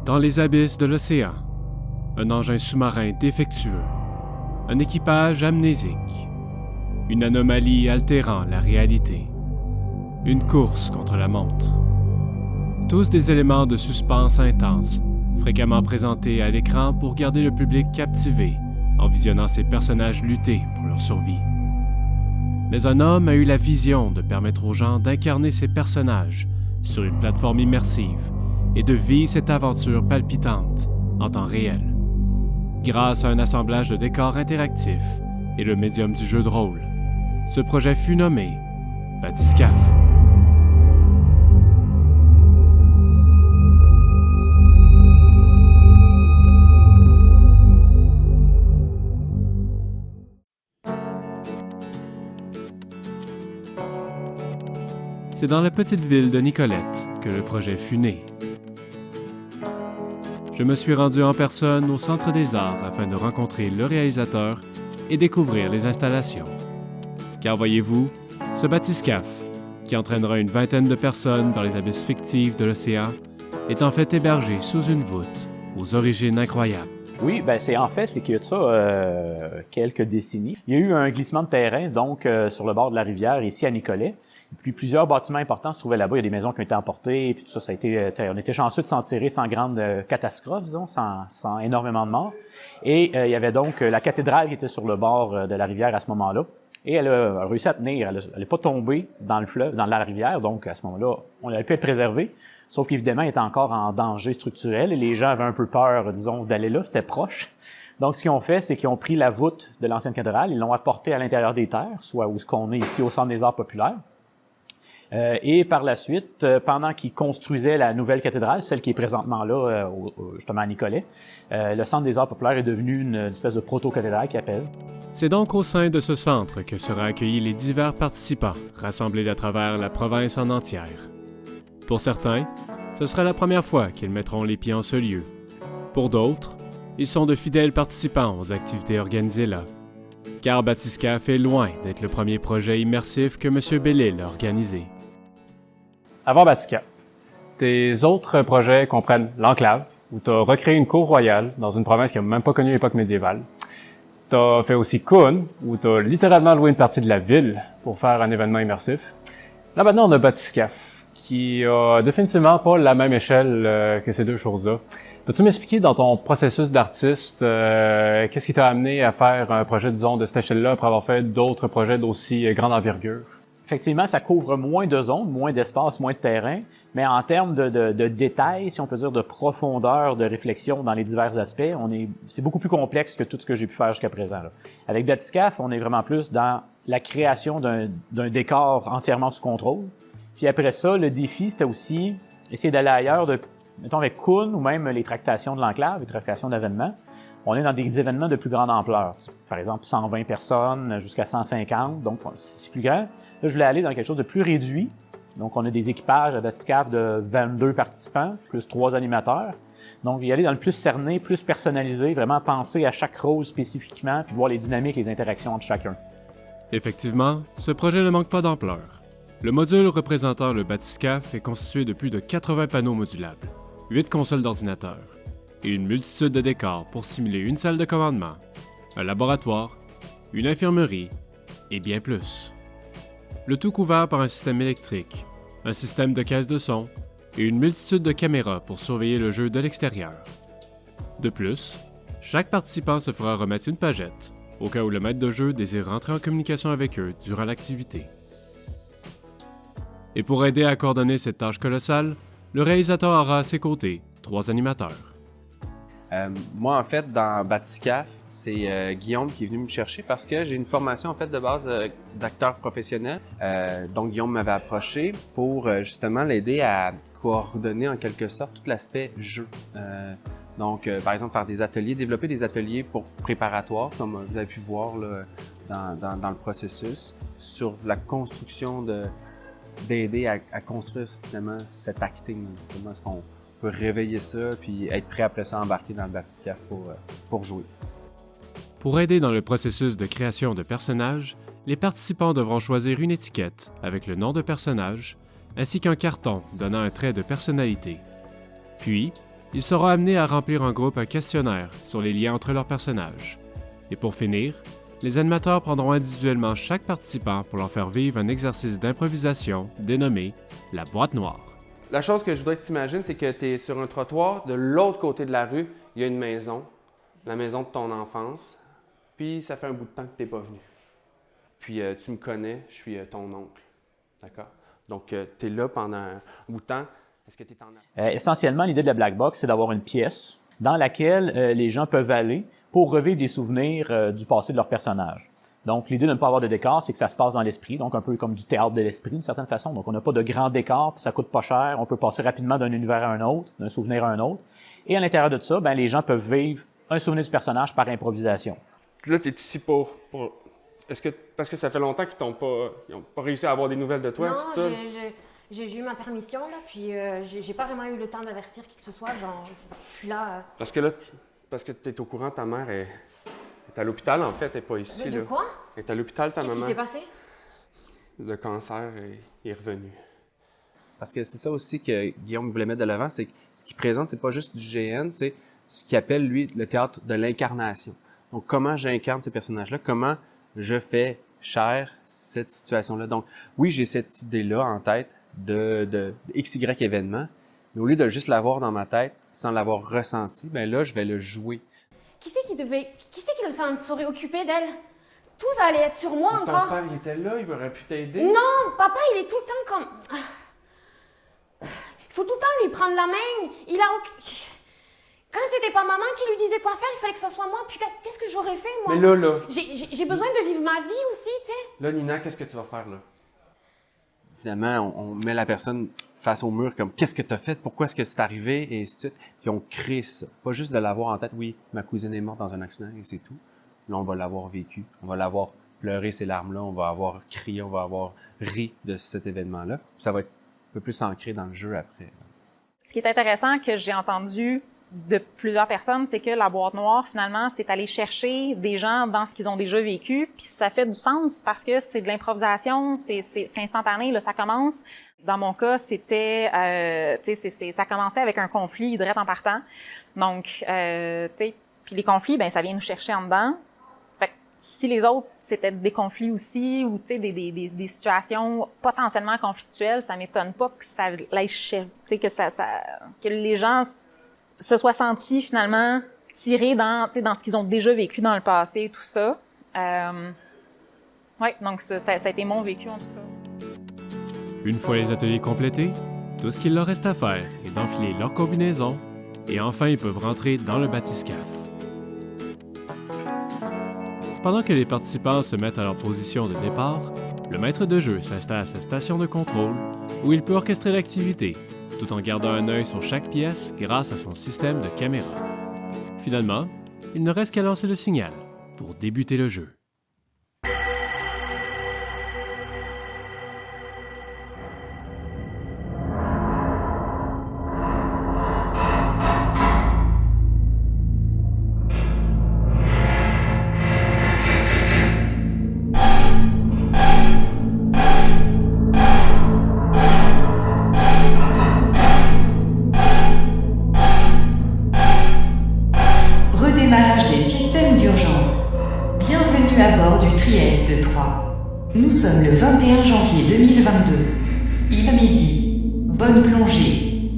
Dans les abysses de l'océan, un engin sous-marin défectueux, un équipage amnésique, une anomalie altérant la réalité, une course contre la montre. Tous des éléments de suspense intense, fréquemment présentés à l'écran pour garder le public captivé en visionnant ces personnages lutter pour leur survie. Mais un homme a eu la vision de permettre aux gens d'incarner ces personnages sur une plateforme immersive et de vivre cette aventure palpitante en temps réel, grâce à un assemblage de décors interactifs et le médium du jeu de rôle. Ce projet fut nommé Bathyscaphe. C'est dans la petite ville de Nicolette que le projet fut né. Je me suis rendu en personne au Centre des Arts afin de rencontrer le réalisateur et découvrir les installations. Car voyez-vous, ce bathyscaphe, qui entraînera une vingtaine de personnes dans les abysses fictifs de l'océan, est en fait hébergé sous une voûte aux origines incroyables. Oui, c'est qu'il y a de ça quelques décennies. Il y a eu un glissement de terrain, donc sur le bord de la rivière, ici à Nicolet. Puis plusieurs bâtiments importants se trouvaient là-bas. Il y a des maisons qui ont été emportées, puis tout ça, on était chanceux de s'en tirer sans grande catastrophe, disons, sans énormément de morts. Et il y avait donc la cathédrale qui était sur le bord de la rivière à ce moment-là. Et elle a réussi à tenir. Elle n'est pas tombée dans le fleuve, dans la rivière. Donc à ce moment-là, on aurait pu être préservé. Sauf qu'évidemment, elle était encore en danger structurel et les gens avaient un peu peur, disons, d'aller là. C'était proche. Donc, ce qu'ils ont fait, c'est qu'ils ont pris la voûte de l'ancienne cathédrale, ils l'ont apportée à l'intérieur des terres, soit où ce qu'on est ici au Centre des Arts populaires. Et par la suite, pendant qu'ils construisaient la nouvelle cathédrale, celle qui est présentement là, justement à Nicolet, le Centre des Arts populaires est devenu une espèce de proto-cathédrale qu'ils appellent. C'est donc au sein de ce centre que seraient accueillis les divers participants, rassemblés à travers la province en entière. Pour certains, ce sera la première fois qu'ils mettront les pieds en ce lieu. Pour d'autres, ils sont de fidèles participants aux activités organisées là. Car Bathyscaphe est loin d'être le premier projet immersif que M. Bellil a organisé. Avant Bathyscaphe, tes autres projets comprennent l'Enclave, où tu as recréé une cour royale dans une province qui n'a même pas connu l'époque médiévale. Tu as fait aussi Kun, où tu as littéralement loué une partie de la ville pour faire un événement immersif. Là maintenant, on a Bathyscaphe, qui a définitivement pas la même échelle que ces deux choses-là. Peux-tu m'expliquer dans ton processus d'artiste, qu'est-ce qui t'a amené à faire un projet, disons, de cette échelle-là après avoir fait d'autres projets d'aussi grande envergure? Effectivement, ça couvre moins de zones, moins d'espace, moins de terrain, mais en termes de détails, si on peut dire, de profondeur, de réflexion dans les divers aspects, c'est beaucoup plus complexe que tout ce que j'ai pu faire jusqu'à présent, là. Avec Bathyscaphe, on est vraiment plus dans la création d'un décor entièrement sous contrôle. Puis après ça, le défi, c'était aussi essayer d'aller ailleurs, mettons avec Kun ou même les tractations de l'Enclave, les tractations d'événements. On est dans des événements de plus grande ampleur. Par exemple, 120 personnes jusqu'à 150, donc c'est plus grand. Là, je voulais aller dans quelque chose de plus réduit. Donc, on a des équipages à Bathyscaphe de 22 participants, plus 3 animateurs. Donc, y aller dans le plus cerné, plus personnalisé, vraiment penser à chaque rôle spécifiquement, puis voir les dynamiques, les interactions entre chacun. Effectivement, ce projet ne manque pas d'ampleur. Le module représentant le bathyscaphe est constitué de plus de 80 panneaux modulables, 8 consoles d'ordinateurs et une multitude de décors pour simuler une salle de commandement, un laboratoire, une infirmerie et bien plus. Le tout couvert par un système électrique, un système de caisse de son et une multitude de caméras pour surveiller le jeu de l'extérieur. De plus, chaque participant se fera remettre une pagette au cas où le maître de jeu désire rentrer en communication avec eux durant l'activité. Et pour aider à coordonner cette tâche colossale, le réalisateur aura à ses côtés 3 animateurs. Moi, en fait, dans Bathyscaphe, c'est Guillaume qui est venu me chercher parce que j'ai une formation en fait de base d'acteur professionnel. Donc, Guillaume m'avait approché pour justement l'aider à coordonner en quelque sorte tout l'aspect jeu. Donc, par exemple, faire des ateliers, développer des ateliers pour préparatoires, comme vous avez pu voir là, dans le processus, sur la construction d'aider à construire finalement cet acting. Comment est-ce qu'on peut réveiller ça puis être prêt après ça à embarquer dans le Bathyscaphe pour jouer. Pour aider dans le processus de création de personnages, les participants devront choisir une étiquette avec le nom de personnage ainsi qu'un carton donnant un trait de personnalité. Puis, ils seront amenés à remplir en groupe un questionnaire sur les liens entre leurs personnages. Et pour finir, les animateurs prendront individuellement chaque participant pour leur faire vivre un exercice d'improvisation dénommé la boîte noire. La chose que je voudrais que tu imagines, c'est que tu es sur un trottoir. De l'autre côté de la rue, il y a une maison, la maison de ton enfance. Puis ça fait un bout de temps que tu n'es pas venu. Puis tu me connais, je suis ton oncle. D'accord? Donc tu es là pendant un bout de temps. Est-ce que tu es en... Essentiellement, l'idée de la Black Box, c'est d'avoir une pièce dans laquelle les gens peuvent aller pour revivre des souvenirs du passé de leur personnage. Donc, l'idée de ne pas avoir de décor, c'est que ça se passe dans l'esprit, donc un peu comme du théâtre de l'esprit d'une certaine façon. Donc, on n'a pas de grand décor, ça coûte pas cher, on peut passer rapidement d'un univers à un autre, d'un souvenir à un autre. Et à l'intérieur de ça, ben, les gens peuvent vivre un souvenir du personnage par improvisation. Là, tu es ici pour... Est-ce que parce que ça fait longtemps qu'ils n'ont pas réussi à avoir des nouvelles de toi? Non, c'est ça? j'ai eu ma permission, là, puis j'ai pas vraiment eu le temps d'avertir qui que ce soit. Genre, je suis là... Parce que tu es au courant, ta mère est à l'hôpital, en fait, elle n'est pas ici. De quoi? Elle est à l'hôpital, ta maman. Qu'est-ce qui s'est passé? Le cancer est revenu. Parce que c'est ça aussi que Guillaume voulait mettre de l'avant, c'est que ce qu'il présente, c'est pas juste du GN, c'est ce qu'il appelle, lui, le théâtre de l'incarnation. Donc, comment j'incarne ces personnages-là, comment je fais chair cette situation-là. Donc, oui, j'ai cette idée-là en tête de XY événement, mais au lieu de juste l'avoir dans ma tête, sans l'avoir ressenti, ben là, je vais le jouer. Qui c'est qui le serait occupé d'elle? Tout ça allait être sur moi encore. Ton père, il était là, il aurait pu t'aider. Non, papa, il est tout le temps comme... Il faut tout le temps lui prendre la main. Quand c'était pas maman qui lui disait quoi faire, il fallait que ce soit moi. Puis qu'est-ce que j'aurais fait, moi? Mais là... J'ai besoin de vivre ma vie aussi, tu sais. Là, Nina, qu'est-ce que tu vas faire, là? Finalement, on met la personne face au mur comme « Qu'est-ce que tu as fait? Pourquoi est-ce que c'est arrivé? » et ainsi de suite. Puis on crée ça. Pas juste de l'avoir en tête. Oui, ma cousine est morte dans un accident et c'est tout. Là, on va l'avoir vécu. On va l'avoir pleuré ces larmes-là. On va avoir crié. On va avoir ri de cet événement-là. Puis ça va être un peu plus ancré dans le jeu après. Ce qui est intéressant que j'ai entendu de plusieurs personnes, c'est que la boîte noire, finalement, c'est aller chercher des gens dans ce qu'ils ont déjà vécu, puis ça fait du sens parce que c'est de l'improvisation, c'est instantané, là, ça commence. Dans mon cas, c'était, ça commençait avec un conflit direct en partant. Donc, puis les conflits, ben ça vient nous chercher en dedans. Fait que si les autres, c'était des conflits aussi, ou des situations potentiellement conflictuelles, ça m'étonne pas que ça que les gens se soient sentis finalement tirés dans ce qu'ils ont déjà vécu dans le passé, tout ça. Ouais, donc ça a été mon vécu en tout cas. Une fois les ateliers complétés, tout ce qu'il leur reste à faire est d'enfiler leur combinaison et enfin ils peuvent rentrer dans le bathyscaphe. Pendant que les participants se mettent à leur position de départ, le maître de jeu s'installe à sa station de contrôle où il peut orchestrer l'activité tout en gardant un œil sur chaque pièce grâce à son système de caméra. Finalement, il ne reste qu'à lancer le signal pour débuter le jeu. Redémarrage des systèmes d'urgence. Bienvenue à bord du Trieste 3. Nous sommes le 21 janvier 2022. Il est midi. Bonne plongée.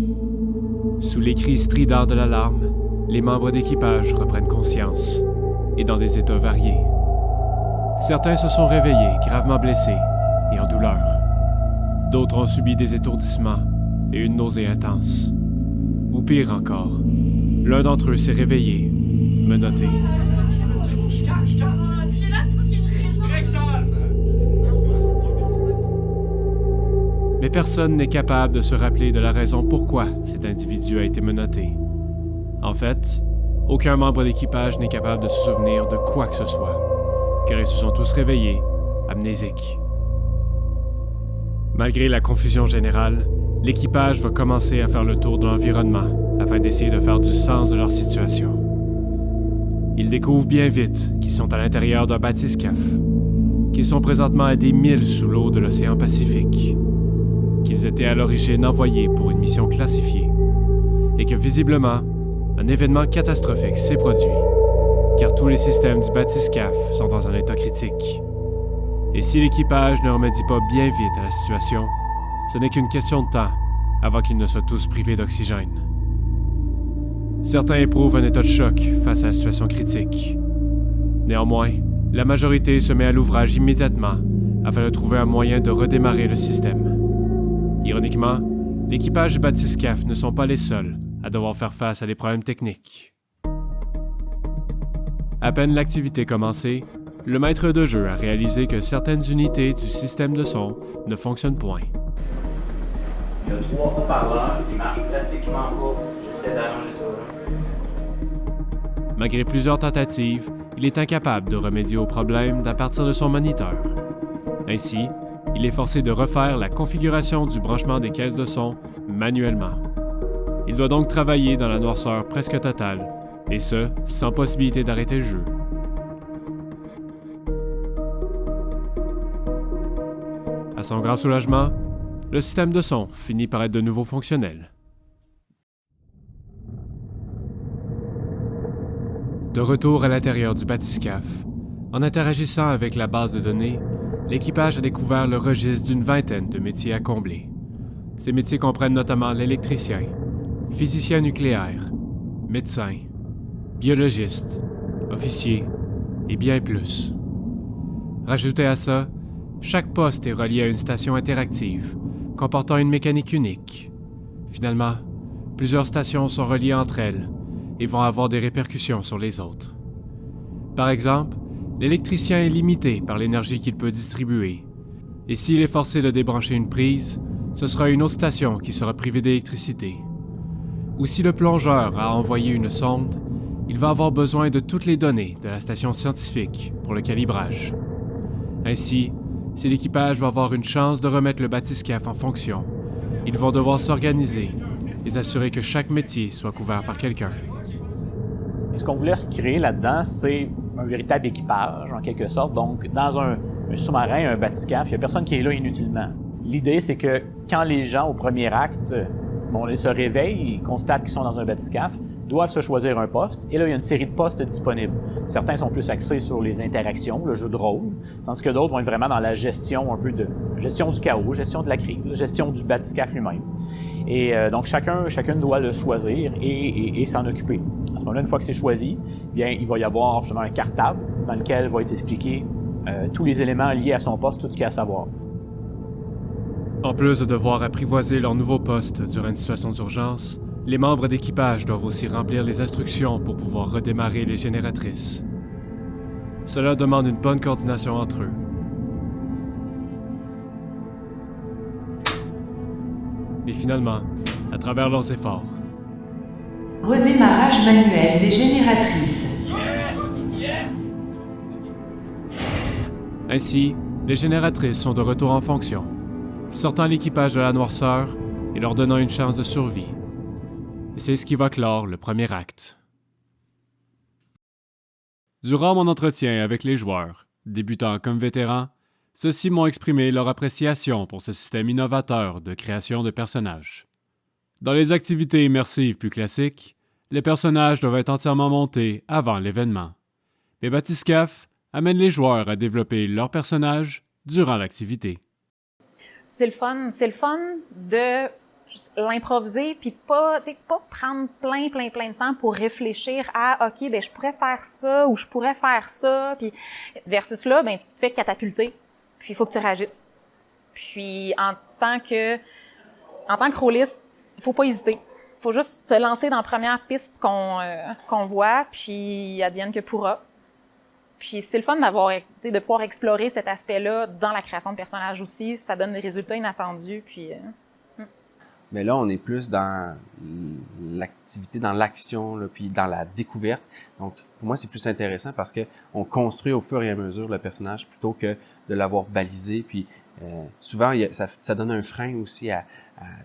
Sous les cris stridents de l'alarme, les membres d'équipage reprennent conscience, et dans des états variés. Certains se sont réveillés gravement blessés et en douleur. D'autres ont subi des étourdissements et une nausée intense. Ou pire encore, l'un d'entre eux s'est réveillé, menotté. Mais personne n'est capable de se rappeler de la raison pourquoi cet individu a été menotté. En fait, aucun membre d'équipage n'est capable de se souvenir de quoi que ce soit, car ils se sont tous réveillés, amnésiques. Malgré la confusion générale, l'équipage va commencer à faire le tour de l'environnement afin d'essayer de faire du sens de leur situation. Ils découvrent bien vite qu'ils sont à l'intérieur d'un bathyscaphe, qu'ils sont présentement à des milles sous l'eau de l'océan Pacifique, qu'ils étaient à l'origine envoyés pour une mission classifiée, et que visiblement, un événement catastrophique s'est produit, car tous les systèmes du bathyscaphe sont dans un état critique. Et si l'équipage ne remédie pas bien vite à la situation, ce n'est qu'une question de temps avant qu'ils ne soient tous privés d'oxygène. Certains éprouvent un état de choc face à la situation critique. Néanmoins, la majorité se met à l'ouvrage immédiatement afin de trouver un moyen de redémarrer le système. Ironiquement, l'équipage du bathyscaphe ne sont pas les seuls à devoir faire face à des problèmes techniques. À peine l'activité commencée, le maître de jeu a réalisé que certaines unités du système de son ne fonctionnent point. Il y a 3 haut-parleurs qui marchent pratiquement pas. J'essaie d'arranger ça. Malgré plusieurs tentatives, il est incapable de remédier au problème à partir de son moniteur. Ainsi, il est forcé de refaire la configuration du branchement des caisses de son manuellement. Il doit donc travailler dans la noirceur presque totale, et ce, sans possibilité d'arrêter le jeu. À son grand soulagement, le système de son finit par être de nouveau fonctionnel. De retour à l'intérieur du bathyscaphe, en interagissant avec la base de données, l'équipage a découvert le registre d'une vingtaine de métiers à combler. Ces métiers comprennent notamment l'électricien, physicien nucléaire, médecin, biologiste, officier et bien plus. Rajoutez à ça, chaque poste est relié à une station interactive, comportant une mécanique unique. Finalement, plusieurs stations sont reliées entre elles et vont avoir des répercussions sur les autres. Par exemple, l'électricien est limité par l'énergie qu'il peut distribuer, et s'il est forcé de débrancher une prise, ce sera une autre station qui sera privée d'électricité. Ou si le plongeur a envoyé une sonde, il va avoir besoin de toutes les données de la station scientifique pour le calibrage. Ainsi, si l'équipage va avoir une chance de remettre le bathyscaphe en fonction, ils vont devoir s'organiser et s'assurer que chaque métier soit couvert par quelqu'un. Ce qu'on voulait recréer là-dedans, c'est un véritable équipage, en quelque sorte. Donc, dans un sous-marin, un bathyscaphe, il n'y a personne qui est là inutilement. L'idée, c'est que quand les gens, au premier acte, ils se réveillent, ils constatent qu'ils sont dans un bathyscaphe, doivent se choisir un poste, et là, il y a une série de postes disponibles. Certains sont plus axés sur les interactions, le jeu de rôle, tandis que d'autres vont être vraiment dans la gestion, un peu de gestion du chaos, gestion de la crise, gestion du bathyscaphe lui-même. Et donc, chacune doit le choisir et s'en occuper. À ce moment-là, une fois que c'est choisi, bien, il va y avoir justement un cartable dans lequel va être expliqué tous les éléments liés à son poste, tout ce qu'il y a à savoir. En plus de devoir apprivoiser leur nouveau poste durant une situation d'urgence, les membres d'équipage doivent aussi remplir les instructions pour pouvoir redémarrer les génératrices. Cela demande une bonne coordination entre eux. Et finalement, à travers leurs efforts, Redémarrage manuel des génératrices. Ainsi, les génératrices sont de retour en fonction, sortant l'équipage de la noirceur et leur donnant une chance de survie. Et c'est ce qui va clore le premier acte. Durant mon entretien avec les joueurs, débutants comme vétérans, ceux-ci m'ont exprimé leur appréciation pour ce système innovateur de création de personnages. Dans les activités immersives plus classiques, les personnages doivent être entièrement montés avant l'événement. Mais Bathyscaphe amène les joueurs à développer leurs personnages durant l'activité. C'est le fun de l'improviser puis pas prendre plein de temps pour réfléchir à OK, ben je pourrais faire ça ou je pourrais faire ça, puis versus là, ben tu te fais catapulter, puis il faut que tu réagisses. Puis en tant que rôliste, il faut pas hésiter. Il faut juste se lancer dans la première piste qu'on voit, puis advienne que pourra. Puis c'est le fun de pouvoir explorer cet aspect-là dans la création de personnages aussi. Ça donne des résultats inattendus. Puis, Mais là, on est plus dans l'activité, dans l'action, là, puis dans la découverte. Donc, pour moi, c'est plus intéressant parce que on construit au fur et à mesure le personnage plutôt que de l'avoir balisé. Puis souvent, ça donne un frein aussi à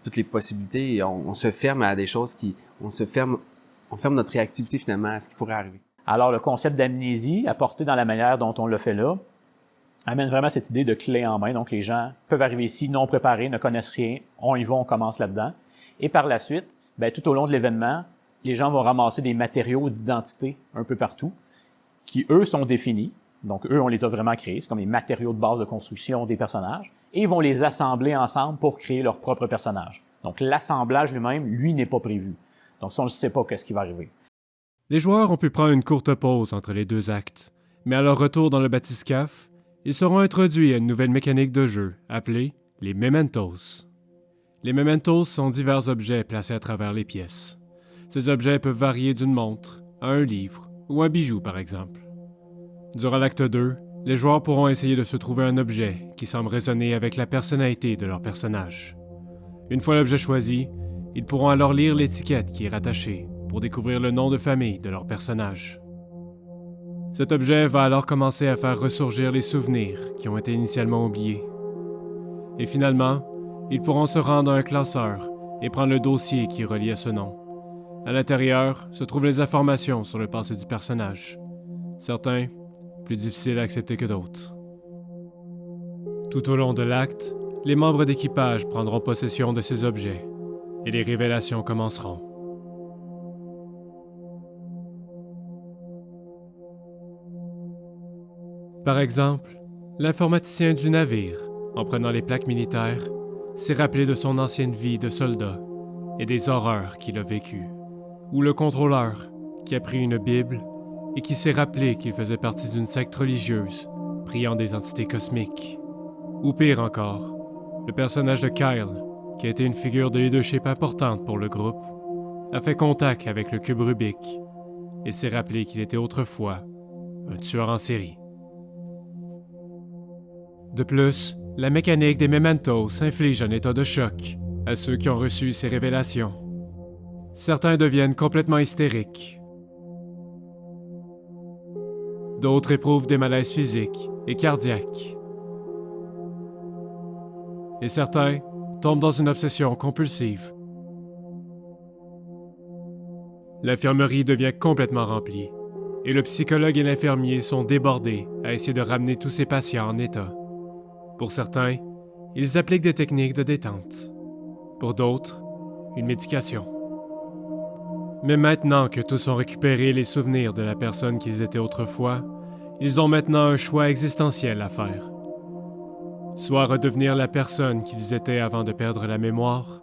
toutes les possibilités. Et on se ferme à des choses on ferme notre réactivité finalement à ce qui pourrait arriver. Alors, le concept d'amnésie, apporté dans la manière dont on le fait là, amène vraiment cette idée de clé en main. Donc, les gens peuvent arriver ici non préparés, ne connaissent rien. On y va, on commence là-dedans. Et par la suite, bien, tout au long de l'événement, les gens vont ramasser des matériaux d'identité un peu partout, qui, eux, sont définis. Donc, eux, on les a vraiment créés. C'est comme les matériaux de base de construction des personnages. Et ils vont les assembler ensemble pour créer leur propre personnage. Donc, l'assemblage lui-même, lui, n'est pas prévu. Donc, ça, on ne sait pas qu'est-ce qui va arriver. Les joueurs ont pu prendre une courte pause entre les deux actes, mais à leur retour dans le bathyscaphe, ils seront introduits à une nouvelle mécanique de jeu appelée les Mementos. Les Mementos sont divers objets placés à travers les pièces. Ces objets peuvent varier d'une montre à un livre ou un bijou, par exemple. Durant l'acte 2, les joueurs pourront essayer de se trouver un objet qui semble résonner avec la personnalité de leur personnage. Une fois l'objet choisi, ils pourront alors lire l'étiquette qui est rattachée pour découvrir le nom de famille de leur personnage. Cet objet va alors commencer à faire ressurgir les souvenirs qui ont été initialement oubliés. Et finalement, ils pourront se rendre à un classeur et prendre le dossier qui est relié à ce nom. À l'intérieur se trouvent les informations sur le passé du personnage. Certains, plus difficiles à accepter que d'autres. Tout au long de l'acte, les membres d'équipage prendront possession de ces objets et les révélations commenceront. Par exemple, l'informaticien du navire, en prenant les plaques militaires, s'est rappelé de son ancienne vie de soldat et des horreurs qu'il a vécues. Ou le contrôleur, qui a pris une Bible et qui s'est rappelé qu'il faisait partie d'une secte religieuse, priant des entités cosmiques. Ou pire encore, le personnage de Kyle, qui a été une figure de leadership importante pour le groupe, a fait contact avec le cube Rubik et s'est rappelé qu'il était autrefois un tueur en série. De plus, la mécanique des Mementos inflige un état de choc à ceux qui ont reçu ces révélations. Certains deviennent complètement hystériques. D'autres éprouvent des malaises physiques et cardiaques. Et certains tombent dans une obsession compulsive. L'infirmerie devient complètement remplie, et le psychologue et l'infirmier sont débordés à essayer de ramener tous ces patients en état. Pour certains, ils appliquent des techniques de détente. Pour d'autres, une médication. Mais maintenant que tous ont récupéré les souvenirs de la personne qu'ils étaient autrefois, ils ont maintenant un choix existentiel à faire. Soit redevenir la personne qu'ils étaient avant de perdre la mémoire,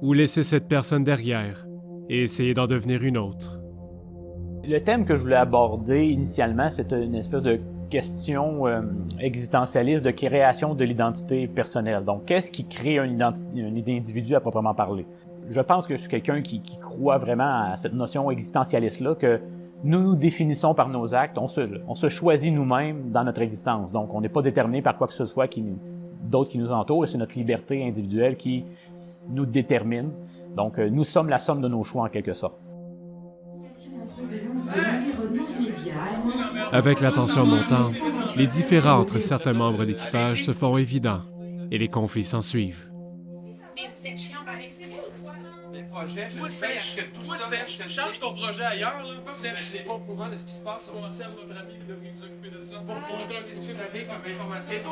ou laisser cette personne derrière et essayer d'en devenir une autre. Le thème que je voulais aborder initialement, c'était une espèce de question existentialiste de création de l'identité personnelle. Donc, qu'est-ce qui crée un individu à proprement parler? Je pense que je suis quelqu'un qui croit vraiment à cette notion existentialiste-là, que nous nous définissons par nos actes, on se choisit nous-mêmes dans notre existence. Donc, on n'est pas déterminé par quoi que ce soit d'autres qui nous entourent, et c'est notre liberté individuelle qui nous détermine. Donc, nous sommes la somme de nos choix en quelque sorte. Avec la tension montante, les différends entre certains membres d'équipage se font évidents et les conflits s'ensuivent. Mais vous êtes chiant pareil, c'est vrai ou quoi? Toi sèche, change ton projet ailleurs, là. Sèche, c'est pas au courant de ce qui se passe. On va notre ami, vous devriez vous occuper de ça. Pour notre ami, c'est savez comme information.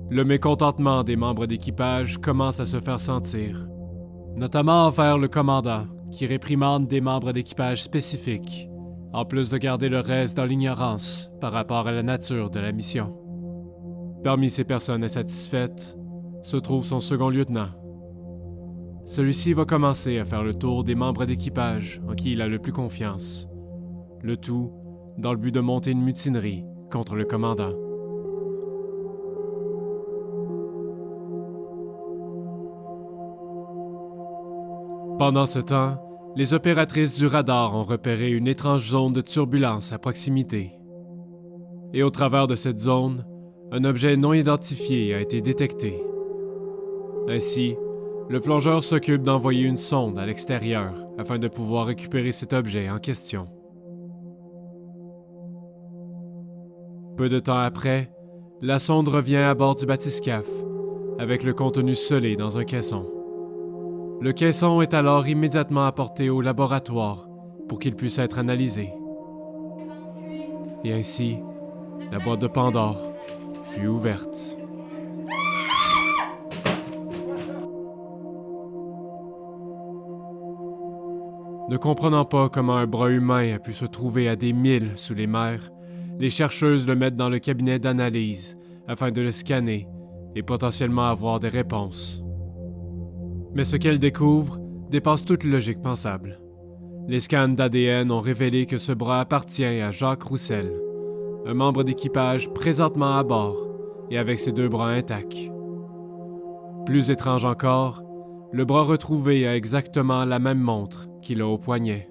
Le mécontentement des membres d'équipage commence à se faire sentir, notamment envers le commandant, qui réprimande des membres d'équipage spécifiques, en plus de garder le reste dans l'ignorance par rapport à la nature de la mission. Parmi ces personnes insatisfaites se trouve son second lieutenant. Celui-ci va commencer à faire le tour des membres d'équipage en qui il a le plus confiance, le tout dans le but de monter une mutinerie contre le commandant. Pendant ce temps, les opératrices du radar ont repéré une étrange zone de turbulence à proximité. Et au travers de cette zone, un objet non identifié a été détecté. Ainsi, le plongeur s'occupe d'envoyer une sonde à l'extérieur afin de pouvoir récupérer cet objet en question. Peu de temps après, la sonde revient à bord du bathyscaphe, avec le contenu scellé dans un caisson. Le caisson est alors immédiatement apporté au laboratoire pour qu'il puisse être analysé. Et ainsi, la boîte de Pandore fut ouverte. Ne comprenant pas comment un bras humain a pu se trouver à des milles sous les mers, les chercheuses le mettent dans le cabinet d'analyse afin de le scanner et potentiellement avoir des réponses. Mais ce qu'elles découvrent dépasse toute logique pensable. Les scans d'ADN ont révélé que ce bras appartient à Jacques Roussel, un membre d'équipage présentement à bord et avec ses 2 bras intacts. Plus étrange encore, le bras retrouvé a exactement la même montre qu'il a au poignet.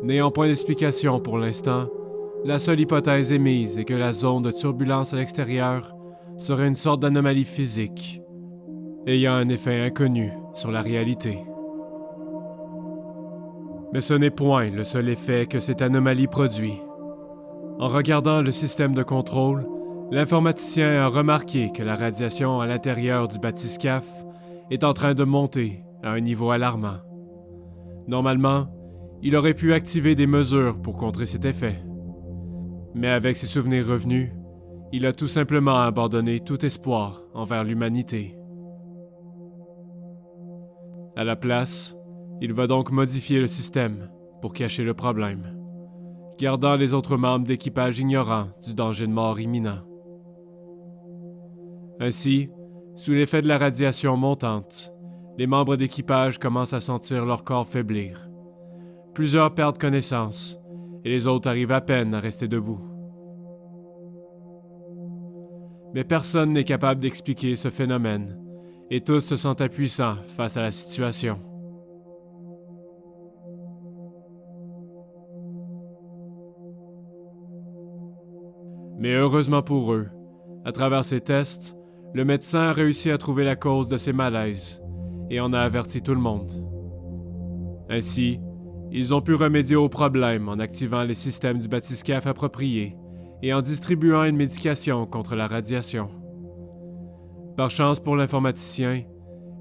N'ayant point d'explication pour l'instant, la seule hypothèse émise est que la zone de turbulence à l'extérieur serait une sorte d'anomalie physique, ayant un effet inconnu sur la réalité. Mais ce n'est point le seul effet que cette anomalie produit. En regardant le système de contrôle, l'informaticien a remarqué que la radiation à l'intérieur du bathyscaphe est en train de monter à un niveau alarmant. Normalement, il aurait pu activer des mesures pour contrer cet effet. Mais avec ses souvenirs revenus, il a tout simplement abandonné tout espoir envers l'humanité. À la place, il va donc modifier le système pour cacher le problème, gardant les autres membres d'équipage ignorants du danger de mort imminent. Ainsi, sous l'effet de la radiation montante, les membres d'équipage commencent à sentir leur corps faiblir. Plusieurs perdent connaissance et les autres arrivent à peine à rester debout. Mais personne n'est capable d'expliquer ce phénomène et tous se sentent impuissants face à la situation. Mais heureusement pour eux, à travers ces tests, le médecin a réussi à trouver la cause de ces malaises et en a averti tout le monde. Ainsi, ils ont pu remédier au problème en activant les systèmes du bathyscaphe appropriés et en distribuant une médication contre la radiation. Par chance pour l'informaticien,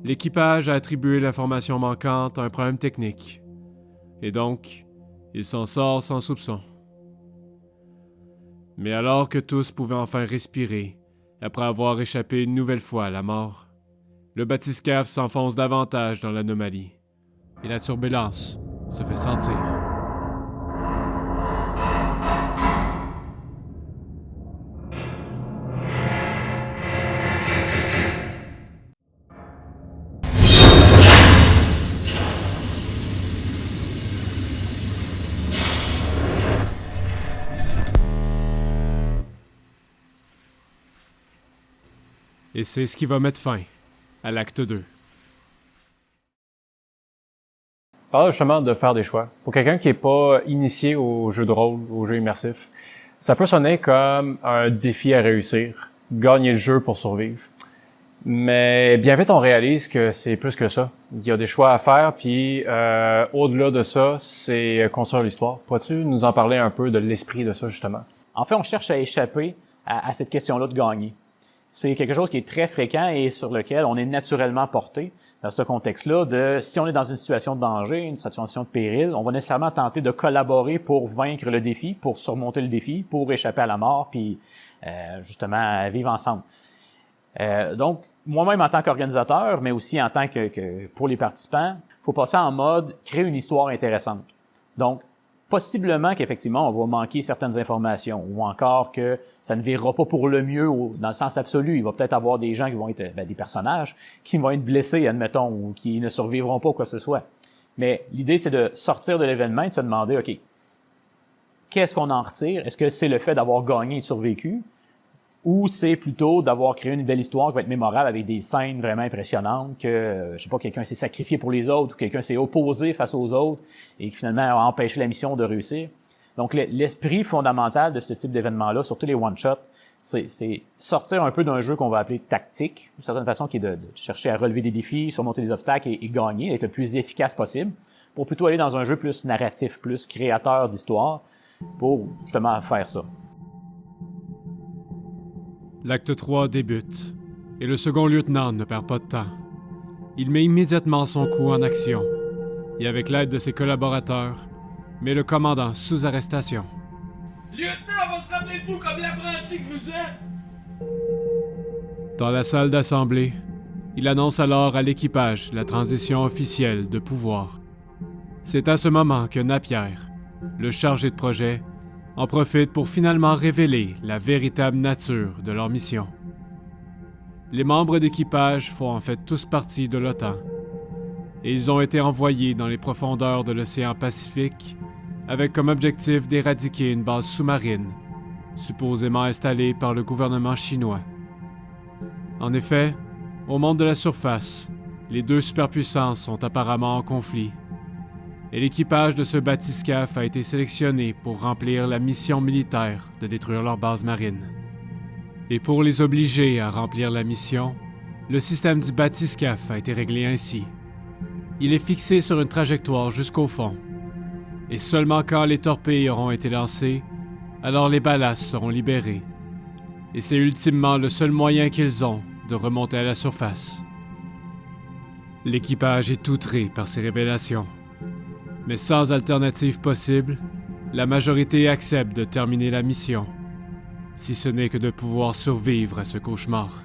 l'équipage a attribué l'information manquante à un problème technique, et donc, il s'en sort sans soupçon. Mais alors que tous pouvaient enfin respirer, après avoir échappé une nouvelle fois à la mort, le bathyscaphe s'enfonce davantage dans l'anomalie, et la turbulence se fait sentir. Et c'est ce qui va mettre fin à l'acte 2. Parle justement de faire des choix. Pour quelqu'un qui n'est pas initié au jeu de rôle, au jeu immersif, ça peut sonner comme un défi à réussir, gagner le jeu pour survivre. Mais bien vite, on réalise que c'est plus que ça. Il y a des choix à faire, puis au-delà de ça, c'est construire l'histoire. Pourrais-tu nous en parler un peu de l'esprit de ça, justement? En fait, on cherche à échapper à cette question-là de gagner. C'est quelque chose qui est très fréquent et sur lequel on est naturellement porté dans ce contexte-là de si on est dans une situation de danger, une situation de péril, on va nécessairement tenter de collaborer pour vaincre le défi, pour surmonter le défi, pour échapper à la mort, puis justement vivre ensemble. Donc, moi-même en tant qu'organisateur, mais aussi en tant que pour les participants, il faut passer en mode créer une histoire intéressante. Donc, possiblement qu'effectivement, on va manquer certaines informations ou encore que ça ne virera pas pour le mieux dans le sens absolu. Il va peut-être avoir des gens qui vont être des personnages qui vont être blessés, admettons, ou qui ne survivront pas ou quoi que ce soit. Mais l'idée, c'est de sortir de l'événement et de se demander, OK, qu'est-ce qu'on en retire? Est-ce que c'est le fait d'avoir gagné et survécu? Ou c'est plutôt d'avoir créé une belle histoire qui va être mémorable avec des scènes vraiment impressionnantes que, je sais pas, quelqu'un s'est sacrifié pour les autres ou quelqu'un s'est opposé face aux autres et qui finalement a empêché la mission de réussir. Donc, l'esprit fondamental de ce type d'événement-là, surtout les one-shots, c'est sortir un peu d'un jeu qu'on va appeler tactique, d'une certaine façon, qui est de chercher à relever des défis, surmonter des obstacles et gagner, être le plus efficace possible, pour plutôt aller dans un jeu plus narratif, plus créateur d'histoire, pour justement faire ça. L'acte 3 débute, et le second lieutenant ne perd pas de temps. Il met immédiatement son coup en action, et avec l'aide de ses collaborateurs, met le commandant sous arrestation. Lieutenant, on va se rappeler de vous comme l'apprenti que vous êtes! Dans la salle d'assemblée, il annonce alors à l'équipage la transition officielle de pouvoir. C'est à ce moment que Napier, le chargé de projet, en profite pour finalement révéler la véritable nature de leur mission. Les membres d'équipage font en fait tous partie de l'OTAN, et ils ont été envoyés dans les profondeurs de l'océan Pacifique avec comme objectif d'éradiquer une base sous-marine, supposément installée par le gouvernement chinois. En effet, au monde de la surface, les deux superpuissances sont apparemment en conflit, et l'équipage de ce bathyscaphe a été sélectionné pour remplir la mission militaire de détruire leur base marine. Et pour les obliger à remplir la mission, le système du bathyscaphe a été réglé ainsi. Il est fixé sur une trajectoire jusqu'au fond, et seulement quand les torpilles auront été lancées, alors les ballasts seront libérés. Et c'est ultimement le seul moyen qu'ils ont de remonter à la surface. L'équipage est outré par ces révélations. Mais sans alternative possible, la majorité accepte de terminer la mission, si ce n'est que de pouvoir survivre à ce cauchemar.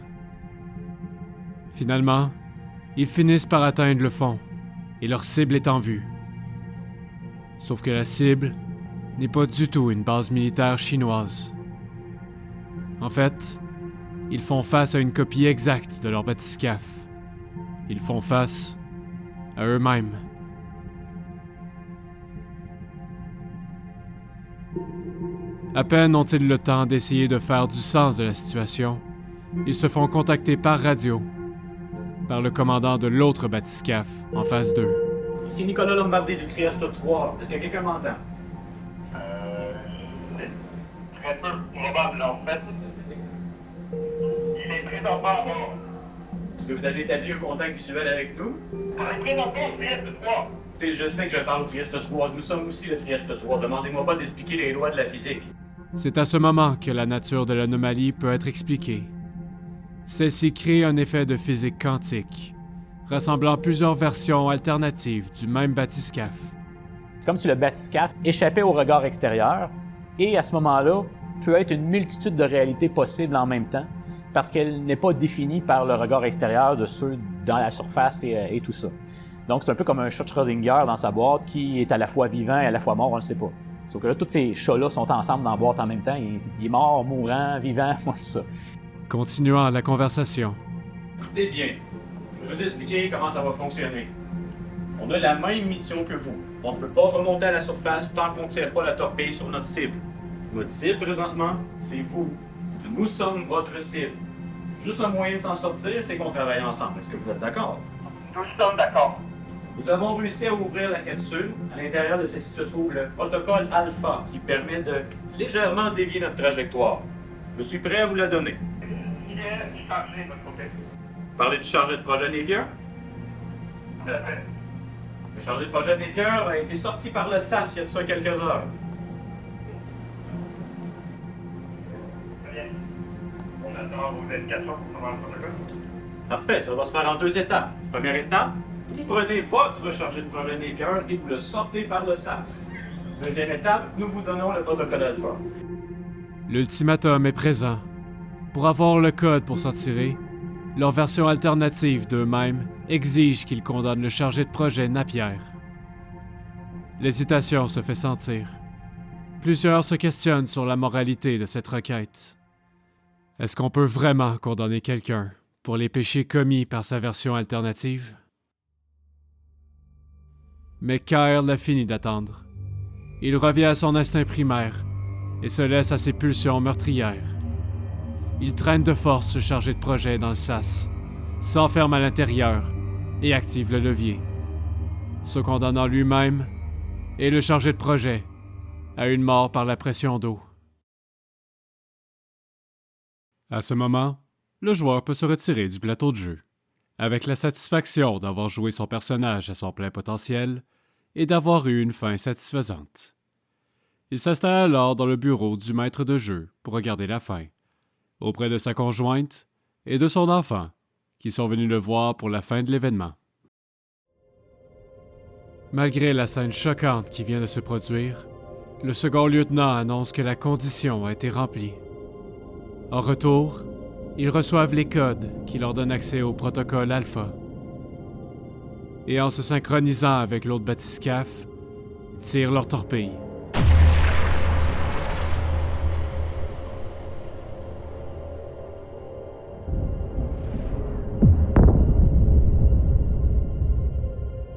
Finalement, ils finissent par atteindre le fond, et leur cible est en vue. Sauf que la cible n'est pas du tout une base militaire chinoise. En fait, ils font face à une copie exacte de leur bathyscaphe. Ils font face à eux-mêmes. À peine ont-ils le temps d'essayer de faire du sens de la situation, ils se font contacter par radio, par le commandant de l'autre bathyscaphe en phase 2. Ici Nicolas Lombardi du Trieste 3. Est-ce que quelqu'un m'entend? Très peu probable, en fait. Il est présentement à bord. Est-ce que vous avez établi un contact visuel avec nous? Il est présentement au Trieste 3. Et je sais que je parle au Trieste 3. Nous sommes aussi le Trieste 3. Demandez-moi pas d'expliquer les lois de la physique. C'est à ce moment que la nature de l'anomalie peut être expliquée. Celle-ci crée un effet de physique quantique, rassemblant plusieurs versions alternatives du même bathyscaphe. C'est comme si le bathyscaphe échappait au regard extérieur, et à ce moment-là, peut être une multitude de réalités possibles en même temps, parce qu'elle n'est pas définie par le regard extérieur de ceux dans la surface et tout ça. Donc c'est un peu comme un chat de Schrödinger dans sa boîte qui est à la fois vivant et à la fois mort, on ne le sait pas. Sauf que là, tous ces chats-là sont ensemble dans la boîte en même temps. Il est mort, mourant, vivant, tout ça. Continuant la conversation. Écoutez bien, je vais vous expliquer comment ça va fonctionner. On a la même mission que vous. On ne peut pas remonter à la surface tant qu'on ne tire pas la torpille sur notre cible. Notre cible, présentement, c'est vous. Nous sommes votre cible. Juste un moyen de s'en sortir, c'est qu'on travaille ensemble. Est-ce que vous êtes d'accord? Nous sommes d'accord. Nous avons réussi à ouvrir la capsule. À l'intérieur de celle-ci se trouve le protocole Alpha qui permet de légèrement dévier notre trajectoire. Je suis prêt à vous la donner. Il est chargé de votre côté. Vous parlez du chargé de projet Napier? Tout à fait. Le chargé de projet Napier a été sorti par le SAS il y a de ça quelques heures. Très bien. On attend vos indications pour savoir le protocole. Parfait, ça va se faire en 2 étapes. Première étape, vous prenez votre chargé de projet Napier et vous le sortez par le SAS. Deuxième étape, nous vous donnons le protocole Alpha. L'ultimatum est présent. Pour avoir le code pour s'en tirer, leur version alternative d'eux-mêmes exige qu'ils condamnent le chargé de projet Napier. L'hésitation se fait sentir. Plusieurs se questionnent sur la moralité de cette requête. Est-ce qu'on peut vraiment condamner quelqu'un pour les péchés commis par sa version alternative? Mais Kyle a fini d'attendre. Il revient à son instinct primaire et se laisse à ses pulsions meurtrières. Il traîne de force ce chargé de projet dans le sas, s'enferme à l'intérieur et active le levier, se condamnant lui-même et le chargé de projet à une mort par la pression d'eau. À ce moment, le joueur peut se retirer du plateau de jeu, avec la satisfaction d'avoir joué son personnage à son plein potentiel et d'avoir eu une fin satisfaisante. Il s'installe alors dans le bureau du maître de jeu pour regarder la fin, auprès de sa conjointe et de son enfant, qui sont venus le voir pour la fin de l'événement. Malgré la scène choquante qui vient de se produire, le second lieutenant annonce que la condition a été remplie. En retour, ils reçoivent les codes qui leur donnent accès au protocole Alpha. et en se synchronisant avec l'autre bathyscaphe, tirent leur torpille.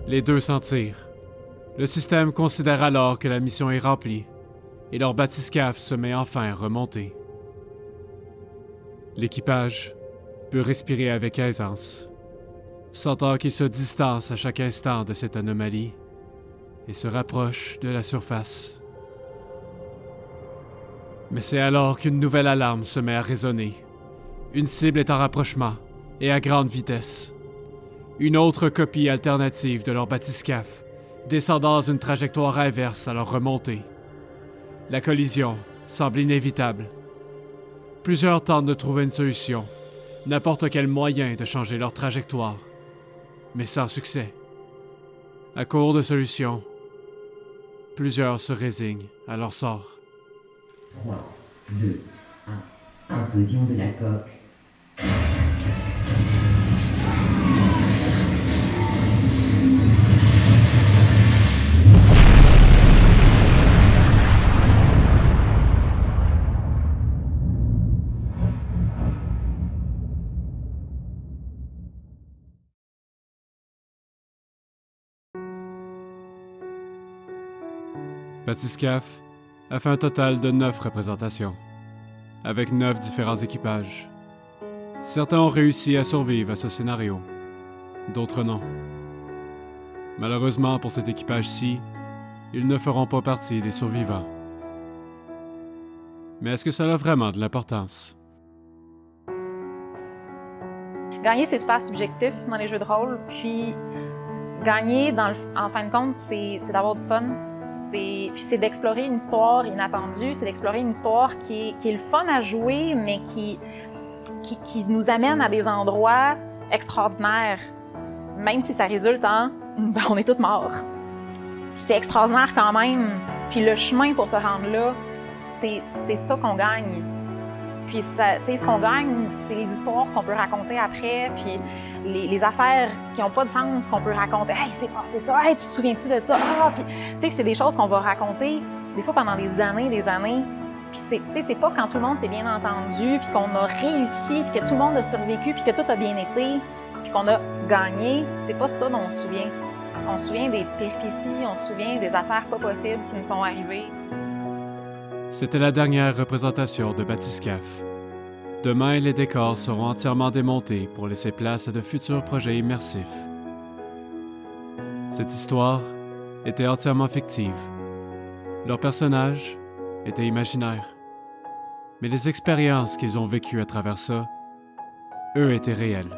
Les deux s'en tirent. Le système considère alors que la mission est remplie et leur bathyscaphe se met enfin à remonter. L'équipage peut respirer avec aisance, sentant qu'il se distance à chaque instant de cette anomalie et se rapproche de la surface. Mais c'est alors qu'une nouvelle alarme se met à résonner. Une cible est en rapprochement et à grande vitesse. Une autre copie alternative de leur bathyscaphe, descendant dans une trajectoire inverse à leur remontée. La collision semble inévitable. Plusieurs tentent de trouver une solution, n'importe quel moyen de changer leur trajectoire, mais sans succès. À court de solutions, plusieurs se résignent à leur sort. 3, 2, 1. Implosion de la coque. Bathyscaphe a fait un total de 9 représentations, avec 9 différents équipages. Certains ont réussi à survivre à ce scénario, d'autres non. Malheureusement pour cet équipage-ci, ils ne feront pas partie des survivants. Mais est-ce que ça a vraiment de l'importance? Gagner, c'est super subjectif dans les jeux de rôle, puis gagner, en fin de compte, c'est d'avoir du fun. Puis c'est d'explorer une histoire inattendue, c'est d'explorer une histoire qui est le fun à jouer, mais qui nous amène à des endroits extraordinaires, même si ça résulte en on est tous morts. C'est extraordinaire quand même, puis le chemin pour se rendre là, c'est ça qu'on gagne. Puis ce qu'on gagne, c'est les histoires qu'on peut raconter après, puis les affaires qui n'ont pas de sens qu'on peut raconter. « Hey, c'est passé ça! Hey, tu te souviens-tu de ça? » Puis c'est des choses qu'on va raconter des fois pendant des années. Puis c'est pas quand tout le monde s'est bien entendu, puis qu'on a réussi, puis que tout le monde a survécu, puis que tout a bien été, puis qu'on a gagné. C'est pas ça dont on se souvient. On se souvient des péripéties, on se souvient des affaires pas possibles qui nous sont arrivées. C'était la dernière représentation de Bathyscaphe. Demain, les décors seront entièrement démontés pour laisser place à de futurs projets immersifs. Cette histoire était entièrement fictive. Leurs personnages étaient imaginaires. Mais les expériences qu'ils ont vécues à travers ça, eux, étaient réelles.